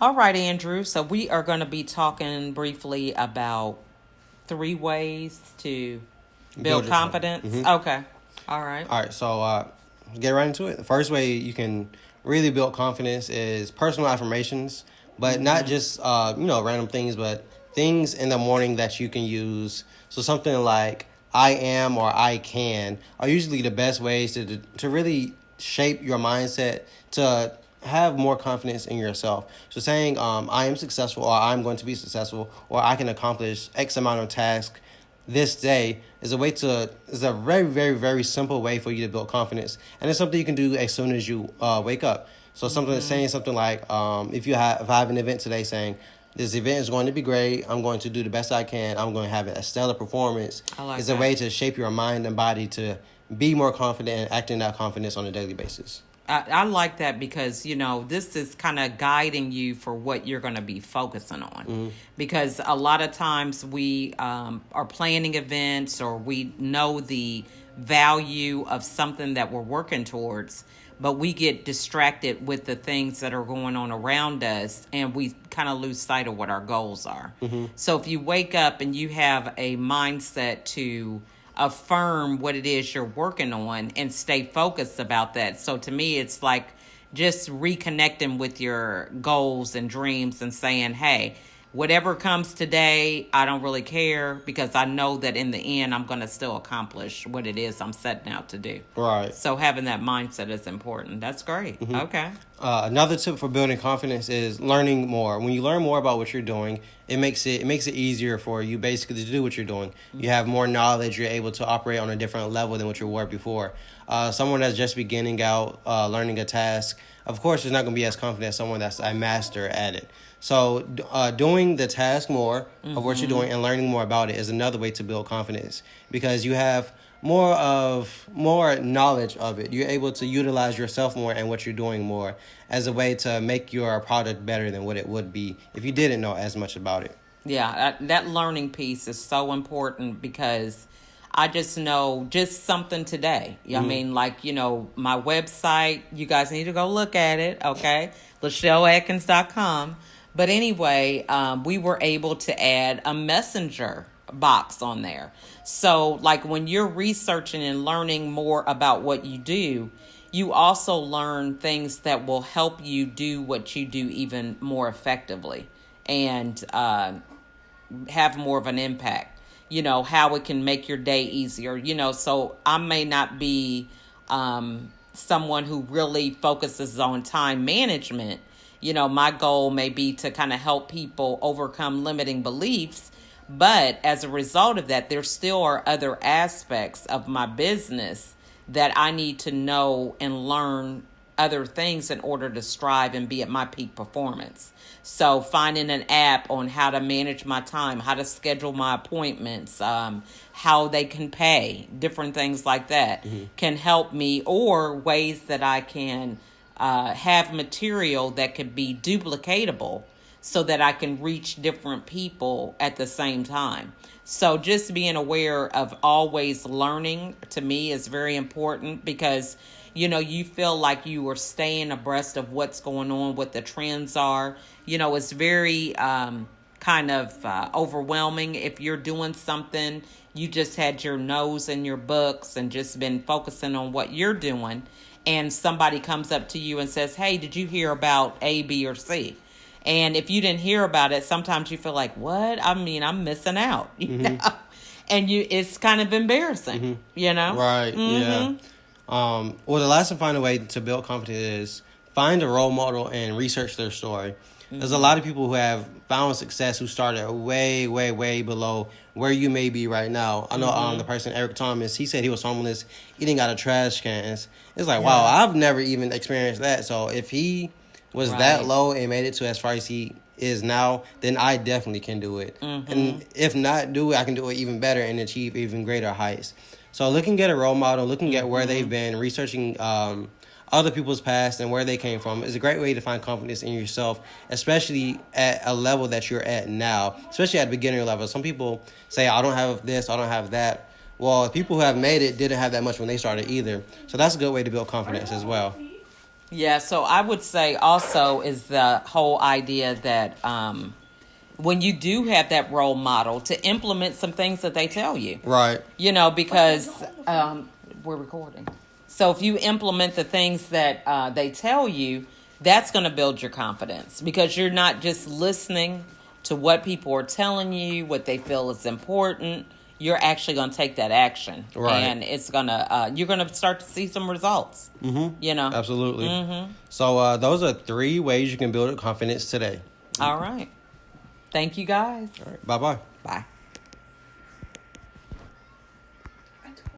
All right, Andrew. So we are going to be talking briefly about 3 ways to build Build your confidence. confidence. Okay. All right. All right, so get right into it. The first way you can really build confidence is personal affirmations, but not just random things, but things in the morning that you can use. So something like "I am" or "I can" are usually the best ways to really shape your mindset to have more confidence in yourself. So saying "I am successful" or "I'm going to be successful" or "I can accomplish X amount of tasks this day" is a very, very, very simple way for you to build confidence, and it's something you can do as soon as you wake up. So saying something like if I have an event today, saying this event is going to be great, I'm going to do the best I can, I'm going to have a stellar performance. I like It's that. a way to shape your mind and body to be more confident and act in that confidence on a daily basis. I like that because, this is kind of guiding you for what you're going to be focusing on. Because a lot of times we are planning events or we know the value of something that we're working towards, but we get distracted with the things that are going on around us and we kind of lose sight of what our goals are. So if you wake up and you have a mindset to affirm what it is you're working on and stay focused about that. So to me, it's like just reconnecting with your goals and dreams and saying, hey, whatever comes today, I don't really care because I know that in the end, I'm going to still accomplish what it is I'm setting out to do. Right. So having that mindset is important. That's great. Okay. Another tip for building confidence is learning more. When you learn more about what you're doing, it makes it easier for you basically to do what you're doing. You have more knowledge. You're able to operate on a different level than what you were before. Someone that's just beginning out, learning a task, of course, is not going to be as confident as someone that's a master at it. So doing the task more of what you're doing and learning more about it is another way to build confidence because you have more knowledge of it. You're able to utilize yourself more and what you're doing more as a way to make your product better than what it would be if you didn't know as much about it. Yeah, that learning piece is so important because I just know just something today. I mean, like, my website, you guys need to go look at it, okay? LachelleAtkins.com. But anyway, we were able to add a messenger box on there. So like when you're researching and learning more about what you do, you also learn things that will help you do what you do even more effectively and have more of an impact. How it can make your day easier. So I may not be someone who really focuses on time management. My goal may be to kind of help people overcome limiting beliefs. But as a result of that, there still are other aspects of my business that I need to know and learn other things in order to strive and be at my peak performance. So finding an app on how to manage my time, how to schedule my appointments, how they can pay, different things like that can help me, or ways that I can have material that could be duplicatable so that I can reach different people at the same time. So just being aware of always learning to me is very important because, you feel like you are staying abreast of what's going on, what the trends are. It's very kind of overwhelming if you're doing something, you just had your nose in your books and just been focusing on what you're doing. And somebody comes up to you and says, hey, did you hear about A, B, or C? And if you didn't hear about it, sometimes you feel like, what? I mean, I'm missing out, you know? And it's kind of embarrassing, Right, yeah. Well, the last and final way to build confidence is find a role model and research their story. There's a lot of people who have found success who started way, way, way below where you may be right now. I know the person, Eric Thomas, he said he was homeless, eating out of trash cans. It's like, wow, I've never even experienced that. So if he was that low and made it to as far as he is now, then I definitely can do it. And if not do it, I can do it even better and achieve even greater heights. So looking at a role model, looking at where they've been, researching other people's past and where they came from is a great way to find confidence in yourself, especially at a level that you're at now, especially at beginner level. Some people say, I don't have this, I don't have that. Well, people who have made it didn't have that much when they started either. So that's a good way to build confidence as well. Yeah, so I would say also is the whole idea that when you do have that role model, to implement some things that they tell you. Right. You know, because we're recording. So if you implement the things that they tell you, that's going to build your confidence, because you're not just listening to what people are telling you, what they feel is important. You're actually going to take that action, right. And it's gonna you're going to start to see some results. Mm-hmm. You know, absolutely. Mm-hmm. So those are 3 ways you can build confidence today. All right. Thank you, guys. All right. Bye-bye. Bye.